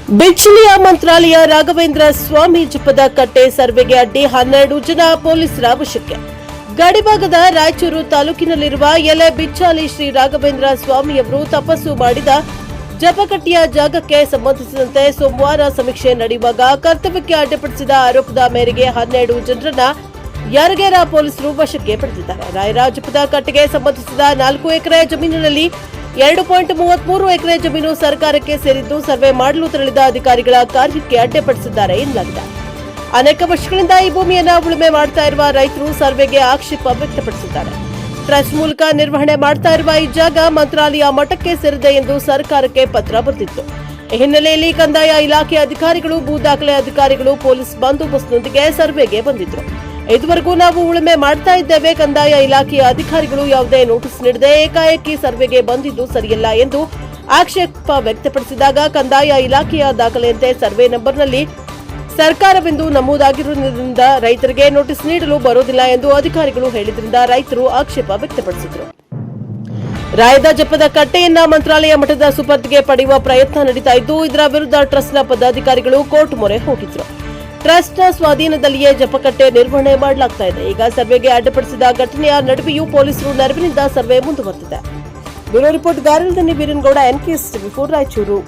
ಬಿಚ್ಚಿಲಿಯ ಮಂತ್ರಾಲಯ ರಾಘವೇಂದ್ರ ಸ್ವಾಮಿ ಜಪದ ಕಟ್ಟೆ ಸರ್ವೆಗೆ ಅಡ್ಡಿ 12 ಜನ ಪೊಲೀಸರ ವಶಕ್ಕೆ. ಗಡಿಭಾಗದ ರಾಯಚೂರು ತಾಲೂಕಿನಲ್ಲಿರುವ ಎಲೆ ಬಿಚ್ಚಾಲಿ ಶ್ರೀ ರಾಘವೇಂದ್ರ ಸ್ವಾಮಿಯವರು ತಪಸ್ಸು ಮಾಡಿದ ಜಪಕಟ್ಟೆಯ ಜಾಗಕ್ಕೆ ಸಂಬಂಧಿಸಿದಂತೆ ಸೋಮವಾರ ಸಮೀಕ್ಷೆ ನಡೆಯುವಾಗ ಕರ್ತವ್ಯಕ್ಕೆ ಅಡ್ಡಿಪಡಿಸಿದ ಆರೋಪದ ಮೇರೆಗೆ 12 ಜನರನ್ನ ಯರಗೇರಾ ಪೊಲೀಸರು ವಶಕ್ಕೆ ಪಡೆದಿದ್ದಾರೆ. ರಾಯರ ಜಪದ ಕಟ್ಟೆಗೆ ಸಂಬಂಧಿಸಿದ 4 ಎಕರೆ ಜಮೀನಿನಲ್ಲಿ 2.33 ಎಕರೆ ಜಮೀನು ಸರ್ಕಾರಕ್ಕೆ ಸೇರಿದ್ದು ಸರ್ವೆ ಮಾಡಲು ತೆರಳಿದ ಅಧಿಕಾರಿಗಳ ಕಾರ್ಯಕ್ಕೆ ಅಡ್ಡಿಪಡಿಸಿದ್ದಾರೆ ಎನ್ನಲಾಗಿದೆ. ಅನೇಕ ವರ್ಷಗಳಿಂದ ಈ ಭೂಮಿಯನ್ನು ಉಳುಮೆ ಮಾಡ್ತಾ ಇರುವ ರೈತರು ಸರ್ವೆಗೆ ಆಕ್ಷೇಪ ವ್ಯಕ್ತಪಡಿಸಿದ್ದಾರೆ. ಟ್ರಸ್ಟ್ ಮೂಲಕ ನಿರ್ವಹಣೆ ಮಾಡ್ತಾ ಇರುವ ಈ ಜಾಗ ಮಂತ್ರಾಲಯ ಮಠಕ್ಕೆ ಸೇರಿದೆ ಎಂದು ಸರ್ಕಾರಕ್ಕೆ ಪತ್ರ ಬರೆದಿತ್ತು. ಈ ಹಿನ್ನೆಲೆಯಲ್ಲಿ ಕಂದಾಯ ಇಲಾಖೆ ಅಧಿಕಾರಿಗಳು, ಭೂ ದಾಖಲೆ ಅಧಿಕಾರಿಗಳು ಪೊಲೀಸ್ ಬಂದೋಬಸ್ತ್ನೊಂದಿಗೆ ಸರ್ವೆಗೆ ಬಂದಿದ್ರು. ಇದುವರೆಗೂ ನಾವು ಉಳುಮೆ ಮಾಡ್ತಾ ಇದ್ದೇವೆ. ಕಂದಾಯ ಇಲಾಖೆಯ ಅಧಿಕಾರಿಗಳು ಯಾವುದೇ ನೋಟಿಸ್ ನೀಡದೆ ಏಕಾಏಕಿ ಸರ್ವೆಗೆ ಬಂದಿದ್ದು ಸರಿಯಲ್ಲ ಎಂದು ಆಕ್ಷೇಪ ವ್ಯಕ್ತಪಡಿಸಿದಾಗ ಕಂದಾಯ ಇಲಾಖೆಯ ದಾಖಲೆಯಂತೆ ಸರ್ವೆ ನಂಬರ್ನಲ್ಲಿ ಸರ್ಕಾರವೆಂದು ನಮೂದಾಗಿರುವುದರಿಂದ ರೈತರಿಗೆ ನೋಟಿಸ್ ನೀಡಲು ಬರೋದಿಲ್ಲ ಎಂದು ಅಧಿಕಾರಿಗಳು ಹೇಳಿದ್ರಿಂದ ರೈತರು ಆಕ್ಷೇಪ ವ್ಯಕ್ತಪಡಿಸಿದರು. ರಾಯದ ಜಪದ ಕಟ್ಟೆಯನ್ನ ಮಂತ್ರಾಲಯ ಮಠದ ಸುಪರ್ದಿಗೆ ಪಡೆಯುವ ಪ್ರಯತ್ನ ನಡೀತಾ ಇದ್ದು, ಇದರ ವಿರುದ್ಧ ಟ್ರಸ್ಟ್ನ ಪದಾಧಿಕಾರಿಗಳು ಕೋರ್ಟ್ ಮೊರೆ ಹೋಗಿದ್ರು. ಟ್ರಸ್ಟ್ನ ಸ್ವಾಧೀನದಲ್ಲಿಯೇ ಜಪಕಟ್ಟೆ ನಿರ್ವಹಣೆ ಮಾಡಲಾಗ್ತಾ ಇದೆ. ಈಗ ಸರ್ವೆಗೆ ಅಡ್ಡಿಪಡಿಸಿದ ಘಟನೆಯ ನಡುವೆಯೂ ಪೊಲೀಸರು ನೆರವಿನಿಂದ ಸರ್ವೆ ಮುಂದುವರೆದಿದೆ. Bureau report Garaldinni Veeranagouda, NKS TV4 Raichur.